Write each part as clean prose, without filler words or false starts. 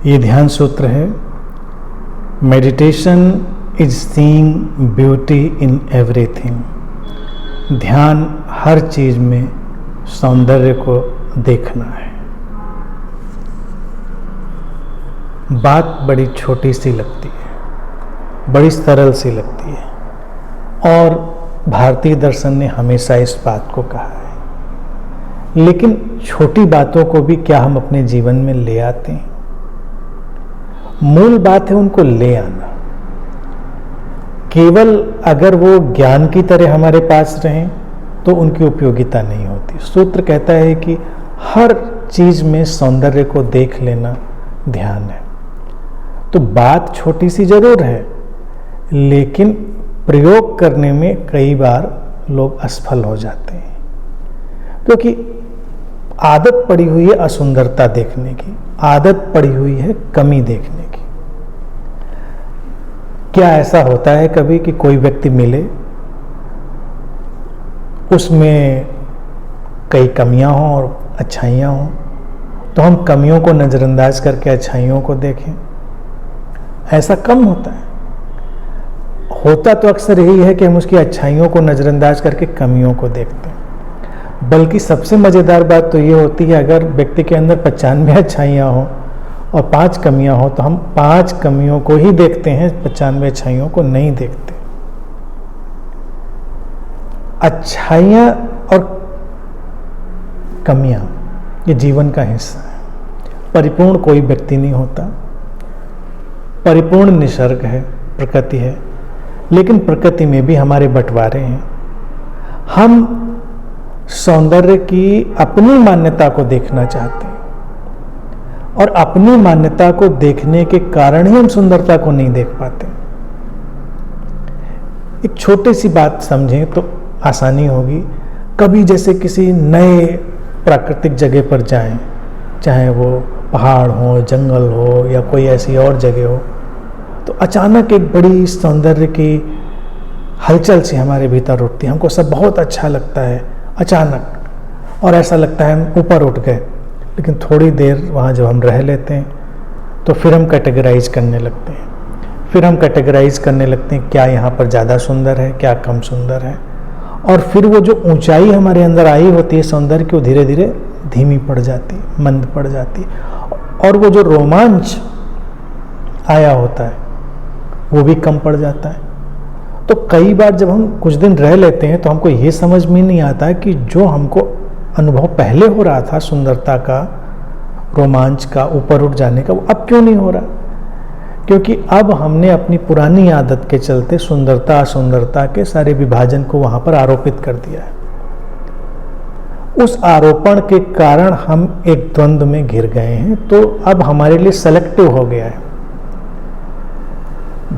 ये ध्यान सूत्र है, meditation is seeing beauty in everything. ध्यान हर चीज में सौंदर्य को देखना है। बात बड़ी छोटी सी लगती है, बड़ी सरल सी लगती है, और भारतीय दर्शन ने हमेशा इस बात को कहा है। लेकिन छोटी बातों को भी क्या हम अपने जीवन में ले आते हैं? मूल बात है उनको ले आना। केवल अगर वो ज्ञान की तरह हमारे पास रहें तो उनकी उपयोगिता नहीं होती। सूत्र कहता है कि हर चीज में सौंदर्य को देख लेना ध्यान है। तो बात छोटी सी जरूर है, लेकिन प्रयोग करने में कई बार लोग असफल हो जाते हैं, क्योंकि आदत पड़ी हुई है असुंदरता देखने की, आदत पड़ी हुई है कमी देखने की। क्या ऐसा होता है कभी कि कोई व्यक्ति मिले, उसमें कई कमियां हों और अच्छाइयां हों, तो हम कमियों को नजरअंदाज करके अच्छाइयों को देखें? ऐसा कम होता है। होता तो अक्सर यही है कि हम उसकी अच्छाइयों को नजरअंदाज करके कमियों को देखते हैं। बल्कि सबसे मजेदार बात तो ये होती है, अगर व्यक्ति के अंदर 95 अच्छाइयां हों और 5 कमियां हो, तो हम 5 कमियों को ही देखते हैं, 95 अच्छाइयों को नहीं देखते। अच्छाइयां और कमियां ये जीवन का हिस्सा है। परिपूर्ण कोई व्यक्ति नहीं होता। परिपूर्ण निसर्ग है, प्रकृति है, लेकिन प्रकृति में भी हमारे बंटवारे हैं। हम सौंदर्य की अपनी मान्यता को देखना चाहते हैं, और अपनी मान्यता को देखने के कारण ही हम सुंदरता को नहीं देख पाते। एक छोटी सी बात समझें तो आसानी होगी। कभी जैसे किसी नए प्राकृतिक जगह पर जाएं, चाहे वो पहाड़ हो, जंगल हो, या कोई ऐसी और जगह हो, तो अचानक एक बड़ी सौंदर्य की हलचल सी हमारे भीतर उठती है। हमको सब बहुत अच्छा लगता है अचानक, और ऐसा लगता है हम ऊपर उठ गए। लेकिन थोड़ी देर वहाँ जब हम रह लेते हैं तो फिर हम कैटेगराइज करने लगते हैं। फिर हम कैटेगराइज करने लगते हैं, क्या यहाँ पर ज़्यादा सुंदर है, क्या कम सुंदर है। और फिर वो जो ऊंचाई हमारे अंदर आई होती है सौंदर्य की, वो धीरे धीरे धीमी पड़ जाती, मंद पड़ जाती, और वो जो रोमांच आया होता है वो भी कम पड़ जाता है। तो कई बार जब हम कुछ दिन रह लेते हैं तो हमको ये समझ में नहीं आता कि जो हमको अनुभव पहले हो रहा था सुंदरता का, रोमांच का, ऊपर उठ जाने का, वो अब क्यों नहीं हो रहा? क्योंकि अब हमने अपनी पुरानी आदत के चलते सुंदरता असुंदरता के सारे विभाजन को वहां पर आरोपित कर दिया है। उस आरोपण के कारण हम एक द्वंद्व में घिर गए हैं। तो अब हमारे लिए सेलेक्टिव हो गया है।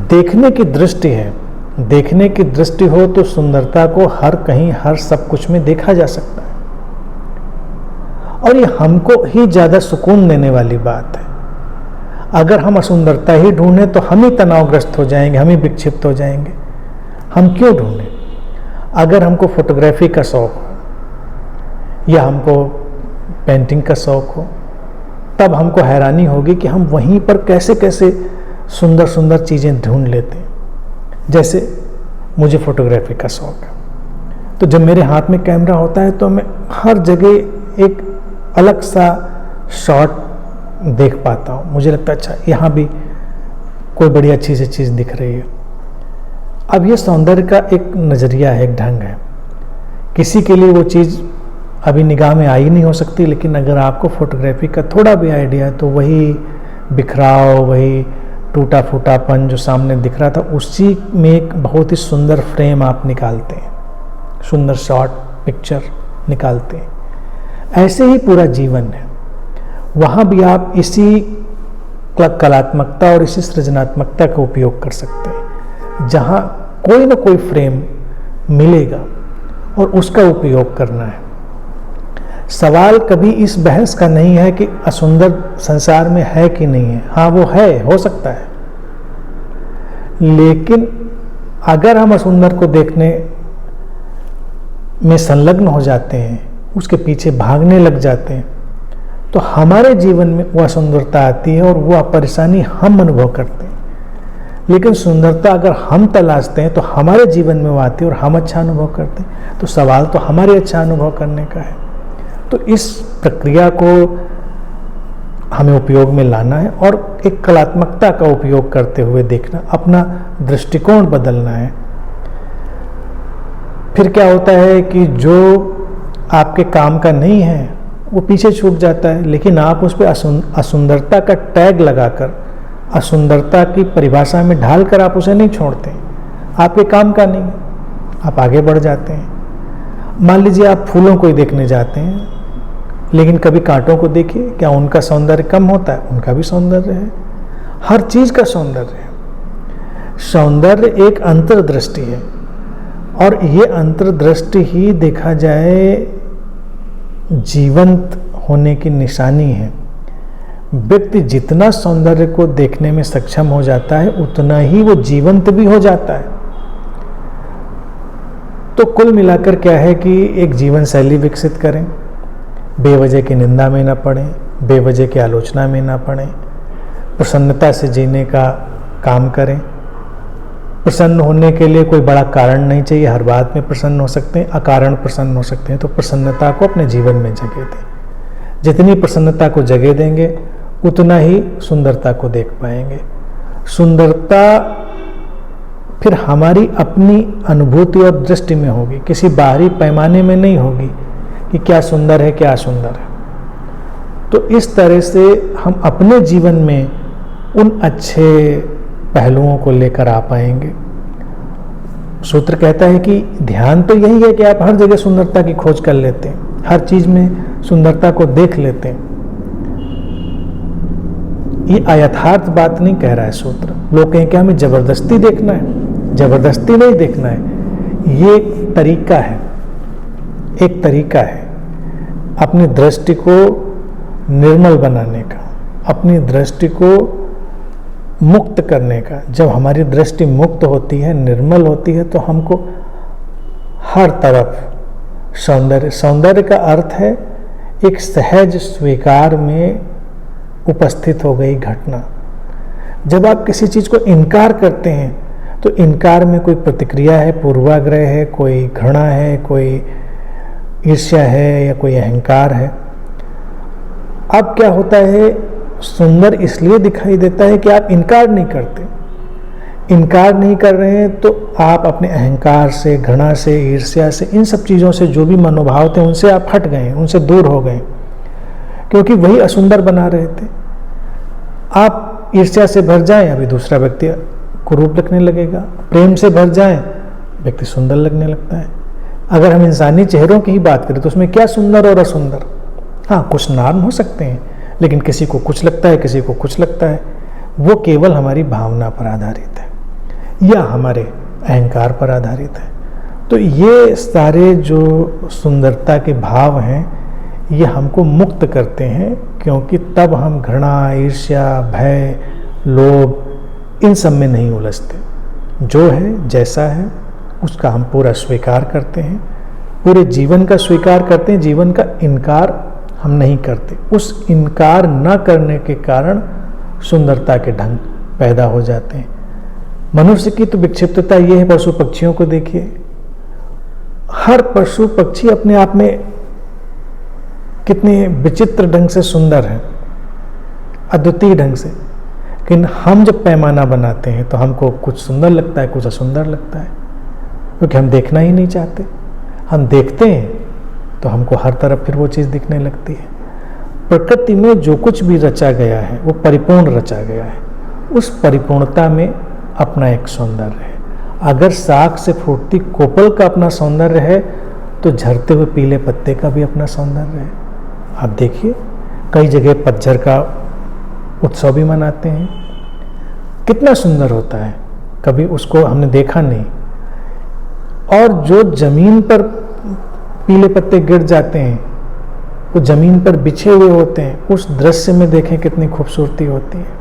देखने की दृष्टि है, देखने की दृष्टि हो तो सुंदरता को हर कहीं हर सब कुछ में देखा जा सकता है, और ये हमको ही ज्यादा सुकून देने वाली बात है। अगर हम असुंदरता ही ढूंढें तो हम ही तनावग्रस्त हो जाएंगे, हम ही विक्षिप्त हो जाएंगे। हम क्यों ढूंढें? अगर हमको फोटोग्राफी का शौक हो या हमको पेंटिंग का शौक हो, तब हमको हैरानी होगी कि हम वहीं पर कैसे कैसे सुंदर सुंदर चीज़ें ढूंढ लेते हैं। जैसे मुझे फोटोग्राफी का शौक है, तो जब मेरे हाथ में कैमरा होता है तो मैं हर जगह एक अलग सा शॉट देख पाता हूँ। मुझे लगता है अच्छा यहाँ भी कोई बड़ी अच्छी सी चीज़ दिख रही है। अब ये सौंदर्य का एक नज़रिया है, एक ढंग है। किसी के लिए वो चीज़ अभी निगाह में आई नहीं हो सकती, लेकिन अगर आपको फोटोग्राफी का थोड़ा भी आइडिया है तो वही बिखराव, वही टूटा फूटापन जो सामने दिख रहा था, उसी में एक बहुत ही सुंदर फ्रेम आप निकालते हैं, सुंदर शॉट पिक्चर निकालते हैं। ऐसे ही पूरा जीवन है। वहाँ भी आप इसी कलात्मकता और इसी सृजनात्मकता का उपयोग कर सकते हैं। जहाँ कोई ना कोई फ्रेम मिलेगा और उसका उपयोग करना है। सवाल कभी इस बहस का नहीं है कि असुंदर संसार में है कि नहीं है। हाँ, वो है, हो सकता है, लेकिन अगर हम असुंदर को देखने में संलग्न हो जाते हैं, उसके पीछे भागने लग जाते हैं, तो हमारे जीवन में वह सुंदरता आती है और वह परेशानी हम अनुभव करते हैं। लेकिन सुंदरता अगर हम तलाशते हैं तो हमारे जीवन में वो आती है और हम अच्छा अनुभव करते हैं। तो सवाल तो हमारे अच्छा अनुभव करने का है। तो इस प्रक्रिया को हमें उपयोग में लाना है और एक कलात्मकता का उपयोग करते हुए देखना, अपना दृष्टिकोण बदलना है। फिर क्या होता है कि जो आपके काम का नहीं है वो पीछे छूट जाता है, लेकिन आप उस पर असुंदरता का टैग लगाकर, असुंदरता की परिभाषा में ढालकर आप उसे नहीं छोड़ते। आपके काम का नहीं, आप आगे बढ़ जाते हैं। मान लीजिए आप फूलों को ही देखने जाते हैं, लेकिन कभी कांटों को देखिए, क्या उनका सौंदर्य कम होता है? उनका भी सौंदर्य है। हर चीज का सौंदर्य है। सौंदर्य एक अंतर्दृष्टि है और ये अंतर्दृष्टि ही देखा जाए जीवंत होने की निशानी है। व्यक्ति जितना सौंदर्य को देखने में सक्षम हो जाता है उतना ही वो जीवंत भी हो जाता है। तो कुल मिलाकर क्या है कि एक जीवन शैली विकसित करें, बेवजह की निंदा में ना पड़ें, बेवजह की आलोचना में ना पड़ें, प्रसन्नता से जीने का काम करें। प्रसन्न होने के लिए कोई बड़ा कारण नहीं चाहिए, हर बात में प्रसन्न हो सकते हैं, अकारण प्रसन्न हो सकते हैं। तो प्रसन्नता को अपने जीवन में जगह दें। जितनी प्रसन्नता को जगह देंगे उतना ही सुंदरता को देख पाएंगे। सुंदरता फिर हमारी अपनी अनुभूति और दृष्टि में होगी, किसी बाहरी पैमाने में नहीं होगी कि क्या सुंदर है क्या असुंदर है। तो इस तरह से हम अपने जीवन में उन अच्छे पहलुओं को लेकर आ पाएंगे। सूत्र कहता है कि ध्यान तो यही है कि आप हर जगह सुंदरता की खोज कर लेते हैं, हर चीज में सुंदरता को देख लेते हैं। ये अयथार्थ बात नहीं कह रहा है सूत्र। लोग कहें कि हमें जबरदस्ती देखना है, जबरदस्ती नहीं देखना है। ये एक तरीका है, एक तरीका है अपनी दृष्टि को निर्मल बनाने का, अपनी दृष्टि को मुक्त करने का। जब हमारी दृष्टि मुक्त होती है, निर्मल होती है, तो हमको हर तरफ सौंदर्य, सौंदर्य का अर्थ है एक सहज स्वीकार में उपस्थित हो गई घटना। जब आप किसी चीज को इनकार करते हैं तो इनकार में कोई प्रतिक्रिया है, पूर्वाग्रह है, कोई घृणा है, कोई ईर्ष्या है या कोई अहंकार है। अब क्या होता है, सुंदर इसलिए दिखाई देता है कि आप इनकार नहीं करते। इनकार नहीं कर रहे हैं तो आप अपने अहंकार से, घृणा से, ईर्ष्या से, इन सब चीज़ों से जो भी मनोभाव थे उनसे आप हट गए, उनसे दूर हो गए, क्योंकि वही असुंदर बना रहे थे। आप ईर्ष्या से भर जाएं, अभी दूसरा व्यक्ति कुरूप लगने लगेगा। प्रेम से भर जाएं, व्यक्ति सुंदर लगने लगता है। अगर हम इंसानी चेहरों की ही बात करें तो उसमें क्या सुंदर और असुंदर? हाँ, कुछ नाम हो सकते हैं, लेकिन किसी को कुछ लगता है, किसी को कुछ लगता है। वो केवल हमारी भावना पर आधारित है या हमारे अहंकार पर आधारित है। तो ये सारे जो सुंदरता के भाव हैं ये हमको मुक्त करते हैं, क्योंकि तब हम घृणा, ईर्ष्या, भय, लोभ इन सब में नहीं उलझते। जो है, जैसा है, उसका हम पूरा स्वीकार करते हैं, पूरे जीवन का स्वीकार करते हैं। जीवन का इनकार हम नहीं करते। उस इनकार न करने के कारण सुंदरता के ढंग पैदा हो जाते हैं। मनुष्य की तो विक्षिप्तता ये है, पशु पक्षियों को देखिए, हर पशु पक्षी अपने आप में कितने विचित्र ढंग से सुंदर है, अद्वितीय ढंग से। लेकिन हम जब पैमाना बनाते हैं तो हमको कुछ सुंदर लगता है, कुछ असुंदर लगता है, क्योंकि हम देखना ही नहीं चाहते। हम देखते हैं तो हमको हर तरफ फिर वो चीज़ दिखने लगती है। प्रकृति में जो कुछ भी रचा गया है वो परिपूर्ण रचा गया है। उस परिपूर्णता में अपना एक सौंदर्य है। अगर साख से फूटती कोपल का अपना सौंदर्य है तो झरते हुए पीले पत्ते का भी अपना सौंदर्य है। आप देखिए, कई जगह पतझड़ का उत्सव भी मनाते हैं, कितना सुंदर होता है। कभी उसको हमने देखा नहीं। और जो जमीन पर पीले पत्ते गिर जाते हैं, वो जमीन पर बिछे हुए होते हैं, उस दृश्य में देखें कितनी खूबसूरती होती है।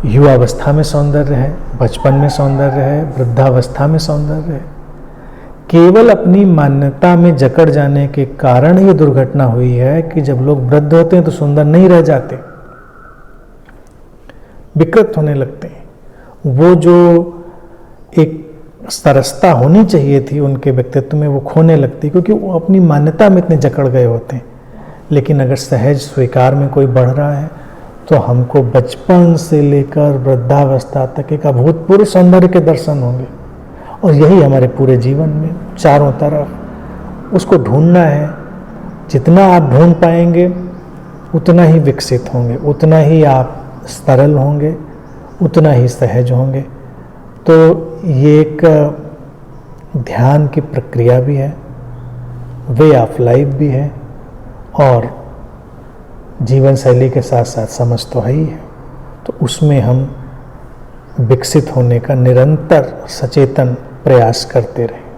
युवावस्था में सौंदर्य है, बचपन में सौंदर्य है, वृद्धावस्था में सौंदर्य है। केवल अपनी मान्यता में जकड़ जाने के कारण ये दुर्घटना हुई है कि जब लोग वृद्ध होते हैं तो सुंदर नहीं रह जाते, विकृत होने लगते हैं। वो जो एक सरसता होनी चाहिए थी उनके व्यक्तित्व में वो खोने लगती, क्योंकि वो अपनी मान्यता में इतने जकड़ गए होते हैं। लेकिन अगर सहज स्वीकार में कोई बढ़ रहा है तो हमको बचपन से लेकर वृद्धावस्था तक एक अभूतपूर्व सौंदर्य के दर्शन होंगे, और यही हमारे पूरे जीवन में चारों तरफ उसको ढूंढना है। जितना आप ढूंढ पाएंगे उतना ही विकसित होंगे, उतना ही आप सरल होंगे, उतना ही सहज होंगे। तो ये एक ध्यान की प्रक्रिया भी है, वे ऑफ लाइफ भी है, और जीवन शैली के साथ साथ समझ तो है ही है। तो उसमें हम विकसित होने का निरंतर सचेतन प्रयास करते रहें।